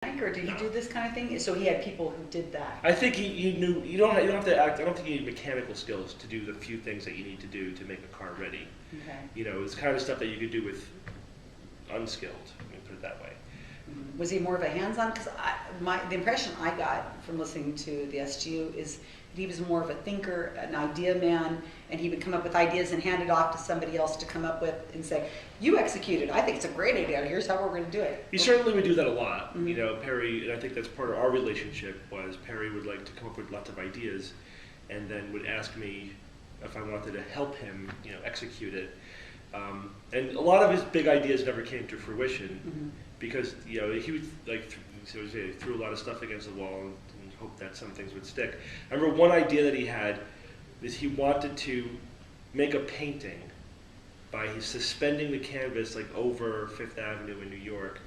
Or did he do this kind of thing? So he had people who did that. I think he knew you don't have to act. I don't think you need mechanical skills to do the few things that you need to do to make a car ready. Okay. You know, it's kind of stuff that you could do with unskilled. Let me put it that way. Was he more of a hands-on? Because the impression I got from listening to the SGU is that he was more of a thinker, an idea man, and he would come up with ideas and hand it off to somebody else to come up with and say, "You execute it. I think it's a great idea. Here's how we're going to do it." He certainly would do that a lot. You know, Perry, and I think that's part of our relationship, was Perry would like to come up with lots of ideas and then would ask me if I wanted to help him, you know, execute it. And a lot of his big ideas never came to fruition because, you know, he would like threw a lot of stuff against the wall and hope that some things would stick. I remember one idea that he had is he wanted to make a painting by suspending the canvas like over Fifth Avenue in New York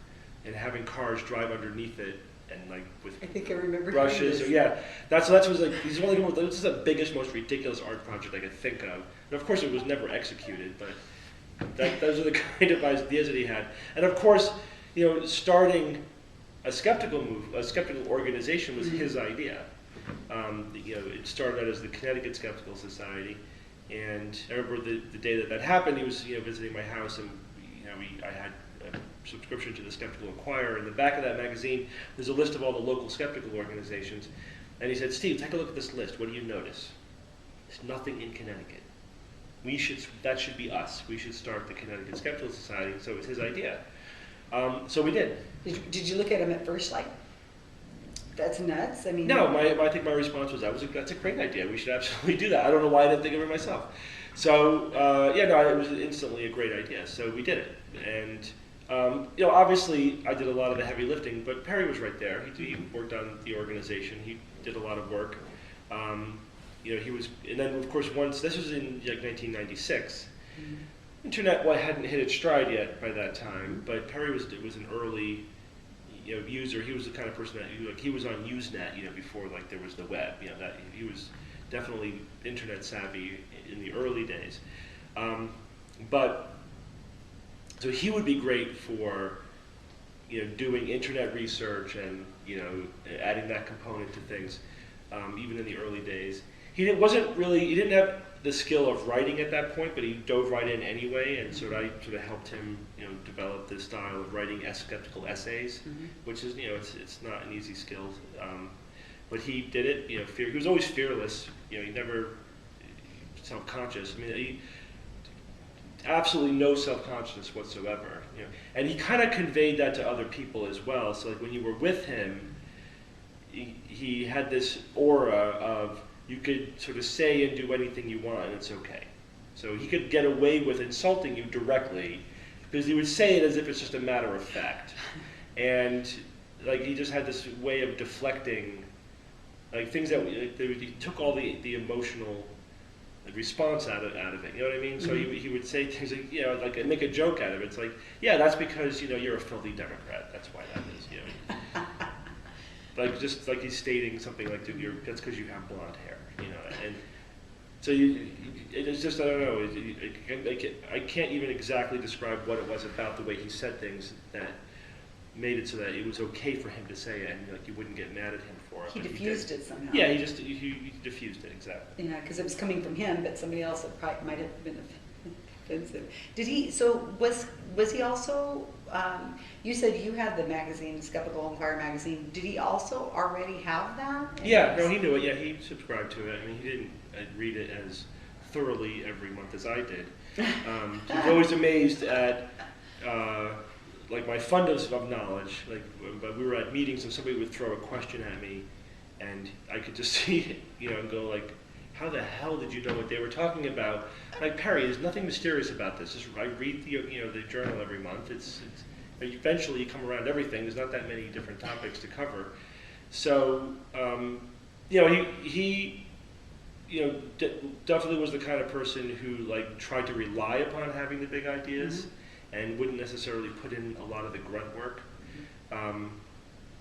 and having cars drive underneath it and like with I think I remember brushes. Or, yeah, that's what was like. He's only going. This is the biggest, most ridiculous art project I could think of. And of course, it was never executed, but those are the kind of ideas that he had. And of course, you know, starting a skeptical organization was his idea. You know, it started out as the Connecticut Skeptical Society, and I remember the day that happened. He was, you know, visiting my house, and you know, I had a subscription to the Skeptical Inquirer. In the back of that magazine, there's a list of all the local skeptical organizations, and he said, "Steve, take a look at this list. What do you notice? There's nothing in Connecticut. That should be us. We should start the Connecticut Skeptical Society." So it was his idea. So we did. Did you look at him at first like, that's nuts? I mean, no. I think my response was, that's a great idea. We should absolutely do that. I don't know why I didn't think of it myself. So yeah, no, it was instantly a great idea. So we did it, and you know, obviously I did a lot of the heavy lifting, but Perry was right there. He worked on the organization. He did a lot of work. You know, he was, and then of course once this was in like 1996. Internet hadn't hit its stride yet by that time, but Perry was an early, you know, user. He was the kind of person that he was on Usenet, you know, before like there was the web. You know, that he was definitely internet savvy in the early days. But so he would be great for, you know, doing internet research and, you know, adding that component to things, even in the early days. He didn't have the skill of writing at that point, but he dove right in anyway, and so I sort of helped him, you know, develop this style of writing skeptical essays, which is, you know, it's not an easy skill, but he did it. You know, he was always fearless. You know, he never self-conscious. I mean, he absolutely no self-consciousness whatsoever. You know, and he kind of conveyed that to other people as well. So like when you were with him, he had this aura of, you could sort of say and do anything you want and it's okay. So he could get away with insulting you directly because he would say it as if it's just a matter of fact. And like he just had this way of deflecting like things that he took all the emotional response out of it. You know what I mean? So he would say things like, you know, like make a joke out of it. It's like, yeah, that's because, you know, you're a filthy Democrat. That's why that is, you know. Like just like he's stating something like that's because you have blonde hair, you know, and so it's just, I don't know, I can't even exactly describe what it was about the way he said things that made it so that it was okay for him to say it, and like you wouldn't get mad at him for it. He diffused it somehow. Yeah, he diffused it, exactly. Yeah, because it was coming from him, but somebody else might have been offensive. Did he? So was he also? You said you had the magazine, Skeptical Inquirer magazine. Did he also already have that? Yeah, no, he knew it. Yeah, he subscribed to it. I mean, he didn't read it as thoroughly every month as I did. He was always amazed at like my fundus of knowledge. Like, but we were at meetings and somebody would throw a question at me, and I could just see it, you know, and go like, "How the hell did you know what they were talking about?" Like, Perry, there's nothing mysterious about this. Just I read the journal every month. It's eventually you come around everything. There's not that many different topics to cover. So you know, he you know, definitely was the kind of person who like tried to rely upon having the big ideas and wouldn't necessarily put in a lot of the grunt work.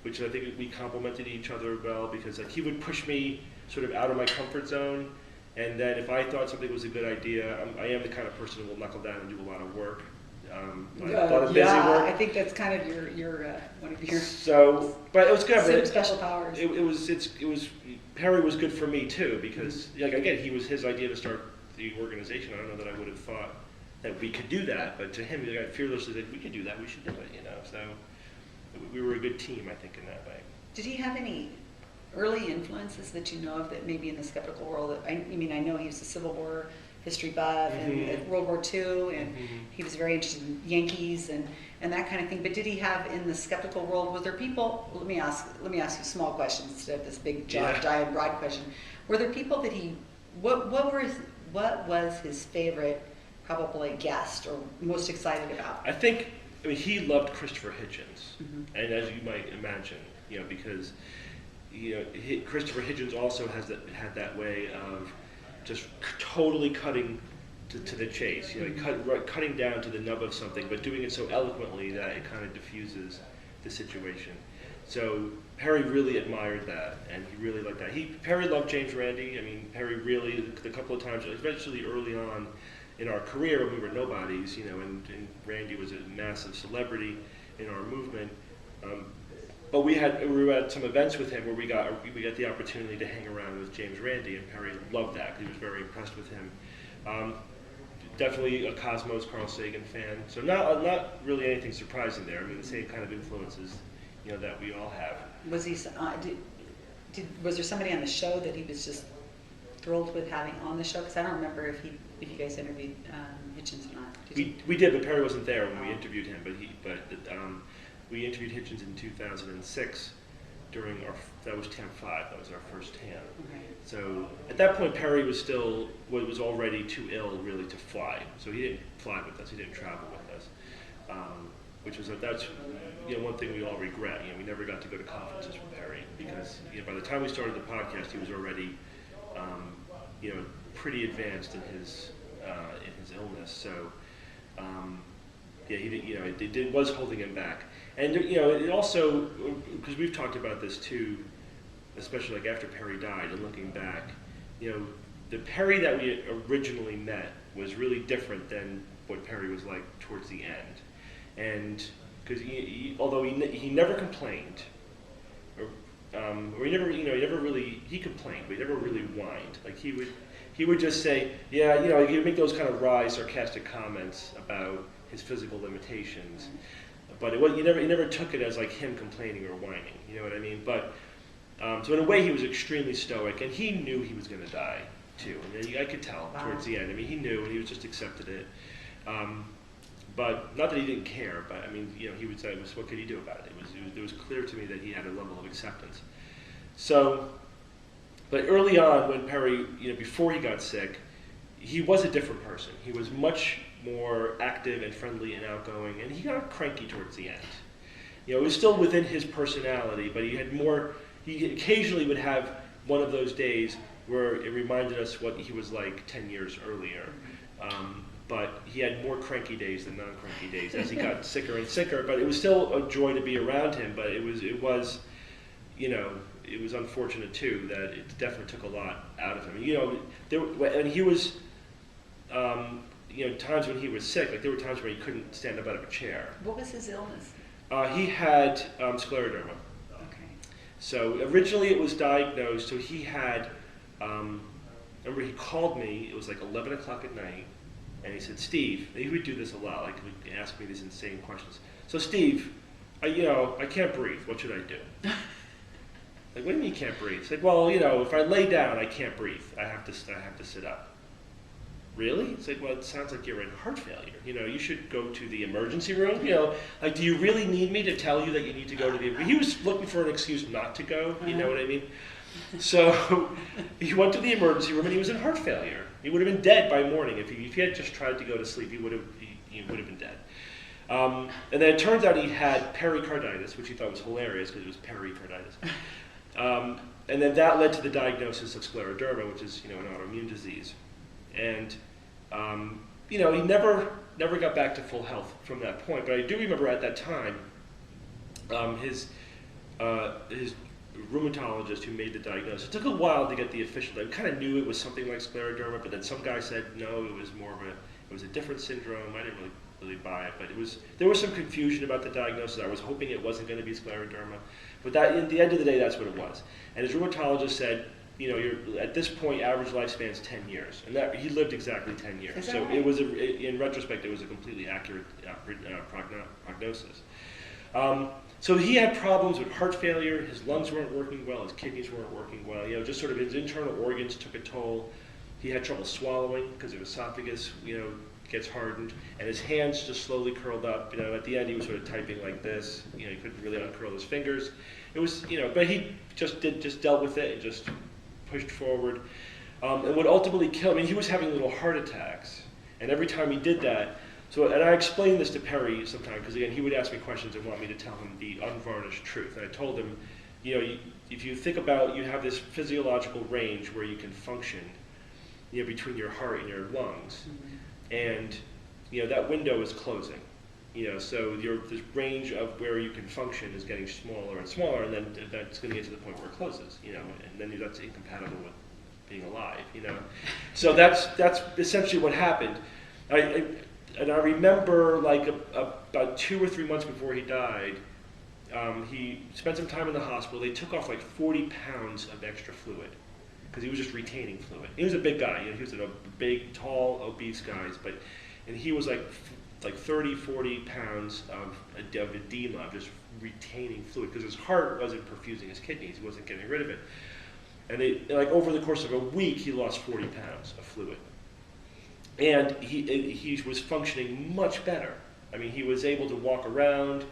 Which I think we complemented each other well, because like he would push me sort of out of my comfort zone, and then if I thought something was a good idea, I am the kind of person who will knuckle down and do a lot of work. A lot of busy yeah, work. I think that's kind of your one of your So, but it was good. special powers. It was Perry was good for me too because like again he was his idea to start the organization. I don't know that I would have thought that we could do that, but to him, he got fearlessly said we could do that. We should do it. You know, so we were a good team, I think, in that way. Did he have any early influences that you know of that maybe in the skeptical world? I mean, I know he was a Civil War history buff and World War II, and he was very interested in Yankees and that kind of thing. But did he have in the skeptical world? Was there people? Let me ask you small questions instead of this big giant broad question. Were there people that he? What was his favorite probably guest or most excited about? I mean, he loved Christopher Hitchens, and as you might imagine, you know, because you know Christopher Hitchens also had that way of just totally cutting to the chase, you know, cutting down to the nub of something, but doing it so eloquently that it kind of diffuses the situation. So Perry really admired that, and he really liked that. Perry loved James Randi. I mean, Perry really, the couple of times, especially early on in our career when we were nobodies, you know, and Randy was a massive celebrity in our movement. But we were at some events with him where we got the opportunity to hang around with James Randi, and Perry loved that. He was very impressed with him. Definitely a Cosmos Carl Sagan fan, so not really anything surprising there. I mean, the same kind of influences, you know, that we all have. Was he? Was there somebody on the show that he was just thrilled with having on the show? Because I don't remember if you guys interviewed Hitchens or not. We did, but Perry wasn't there when we interviewed him. We interviewed Hitchens in 2006 that was TAM 5. That was our first TAM. Okay. So at that point, Perry was already too ill really to fly. So he didn't fly with us. He didn't travel with us, that's you know one thing we all regret. You know, we never got to go to conferences with Perry because you know by the time we started the podcast, he was already you know pretty advanced in his illness. So yeah, it was holding him back. And you know, it also, because we've talked about this too, especially like after Perry died and looking back, you know, the Perry that we originally met was really different than what Perry was like towards the end. And because although he never complained, or he complained, but he never really whined. Like he would just say, yeah, you know, he would make those kind of wry, sarcastic comments about his physical limitations. But he never took it as like him complaining or whining, you know what I mean? But so in a way he was extremely stoic, and he knew he was going to die too. I mean, I could tell towards the end. I mean, he knew, and he just accepted it. But not that he didn't care, but I mean, you know, he would say, what could he do about it? It was clear to me that he had a level of acceptance. So, but early on when Perry, you know, before he got sick, he was a different person. He was much more active and friendly and outgoing, and he got cranky towards the end. You know, it was still within his personality, but he occasionally would have one of those days where it reminded us what he was like 10 years earlier. But he had more cranky days than non-cranky days as he got sicker and sicker, but it was still a joy to be around him, but it was, you know, it was unfortunate too that it definitely took a lot out of him. You know, and he was, you know, times when he was sick, like there were times where he couldn't stand up out of a chair. What was his illness? He had scleroderma. Okay. So originally it was diagnosed, so he had, remember he called me, it was like 11 o'clock at night, and he said, Steve, and he would do this a lot, like he would ask me these insane questions. So Steve, you know, I can't breathe, what should I do? Like, what do you mean you can't breathe? It's like, well, you know, if I lay down, I can't breathe. I have to sit up. Really? It's like, well, it sounds like you're in heart failure. You know, you should go to the emergency room. You know, like, do you really need me to tell you that you need to go to the... He was looking for an excuse not to go, you know what I mean? So he went to the emergency room and he was in heart failure. He would have been dead by morning. If he had just tried to go to sleep, he would have been dead. And then it turns out he had pericarditis, which he thought was hilarious because it was pericarditis. And then that led to the diagnosis of scleroderma, which is, you know, an autoimmune disease. And, you know, he never got back to full health from that point. But I do remember at that time, his rheumatologist who made the diagnosis, it took a while to get the official, I kind of knew it was something like scleroderma, but then some guy said, no, it was more of it was a different syndrome. I didn't really really buy it. But there was some confusion about the diagnosis. I was hoping it wasn't going to be scleroderma, but that at the end of the day, that's what it was. And his rheumatologist said, you're at this point, average lifespan is 10 years, and that he lived exactly 10 years. So right? it was in retrospect, it was a completely accurate prognosis. So he had problems with heart failure. His lungs weren't working well. His kidneys weren't working well. Just sort of his internal organs took a toll. He had trouble swallowing because his esophagus, gets hardened, and his hands just slowly curled up. At the end, he was sort of typing like this. He couldn't really uncurl his fingers. It was, but he just dealt with it and just pushed forward. And what ultimately killed him, he was having little heart attacks, and every time he did that. And I explained this to Perry sometimes, because again, he would ask me questions and want me to tell him the unvarnished truth. And I told him, if you think about, you have this physiological range where you can function, between your heart and your lungs, and that window is closing. So this range of where you can function is getting smaller and smaller, and then that's going to get to the point where it closes. And then that's incompatible with being alive. So that's essentially what happened. And I remember, like, about 2 or 3 months before he died, he spent some time in the hospital. They took off like 40 pounds of extra fluid because he was just retaining fluid. He was a big guy. He was a big, tall, obese guy, and he was like 30, 40 pounds of edema, just retaining fluid because his heart wasn't perfusing his kidneys. He wasn't getting rid of it. And over the course of a week, he lost 40 pounds of fluid. And he was functioning much better. I mean, he was able to walk around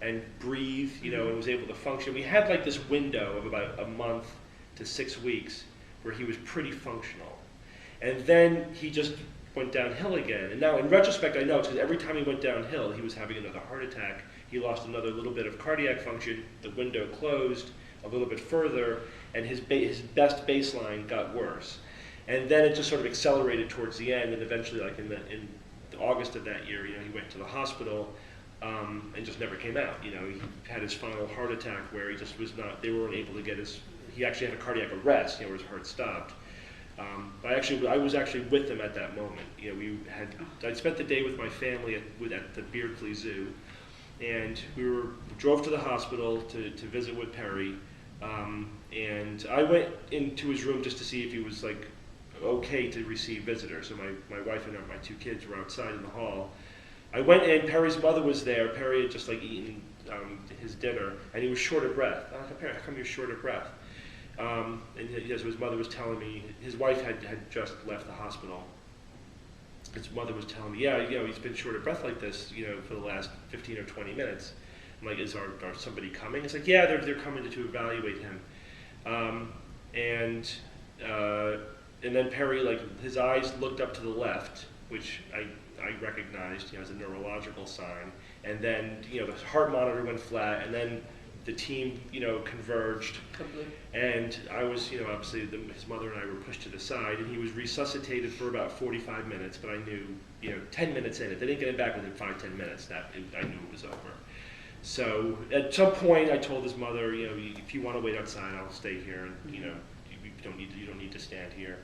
and breathe, and was able to function. We had like this window of about a month to 6 weeks where he was pretty functional. And then he just went downhill again. And now in retrospect, I know it's because every time he went downhill, he was having another heart attack. He lost another little bit of cardiac function. The window closed a little bit further, and his best baseline got worse. And then it just sort of accelerated towards the end, and eventually, like in August of that year, he went to the hospital and just never came out. He had his final heart attack where he just was not. They weren't able to get he actually had a cardiac arrest, where his heart stopped. I was actually with him at that moment. I'd spent the day with my family at the Beardsley Zoo, and we drove to the hospital to visit with Perry. And I went into his room just to see if he was like okay to receive visitors. So my wife and my 2 kids were outside in the hall. I went in, Perry's mother was there. Perry had just like eaten his dinner, and he was short of breath. I was like, Perry, how come you're short of breath? And as his mother was telling me, his wife had just left the hospital. His mother was telling me, he's been short of breath like this, for the last 15 or 20 minutes. I'm like, is somebody coming? It's like, yeah, they're coming to evaluate him. And then Perry, like, his eyes looked up to the left, which I recognized, as a neurological sign. And then, the heart monitor went flat, and then the team, converged. And I was, obviously his mother and I were pushed to the side, and he was resuscitated for about 45 minutes, but I knew, 10 minutes in, if they didn't get him back within 5-10 minutes, I knew it was over. So at some point I told his mother, if you want to wait outside, I'll stay here, and, you don't need to stand here.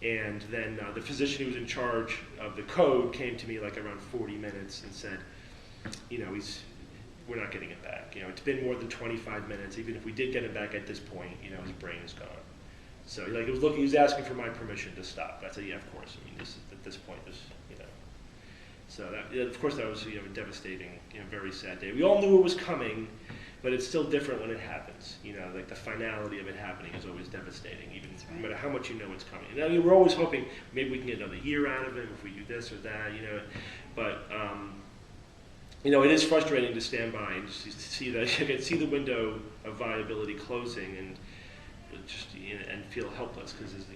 And then the physician who was in charge of the code came to me like around 40 minutes and said, we're not getting it back. It's been more than 25 minutes. Even if we did get him back at this point, his brain is gone. So he was asking for my permission to stop. I said, yeah, of course. I mean, at this point, So of course that was a devastating, very sad day. We all knew it was coming, but it's still different when it happens. Like the finality of it happening is always devastating, even no matter how much it's coming. Now we're always hoping maybe we can get another year out of him if we do this or that, But it is frustrating to stand by and just see that you can see the window of viability closing and just and feel helpless because it's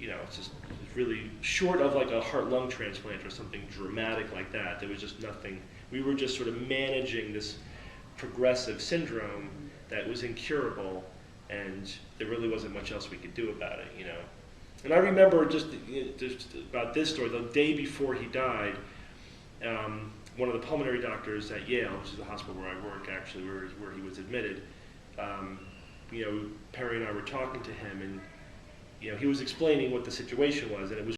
really short of like a heart-lung transplant or something dramatic like that. There was just nothing. We were just sort of managing this progressive syndrome that was incurable, and there really wasn't much else we could do about it. And I remember just about this story. The day before he died, one of the pulmonary doctors at Yale, which is the hospital where I work, actually, where he was admitted. Perry and I were talking to him, and he was explaining what the situation was, and it was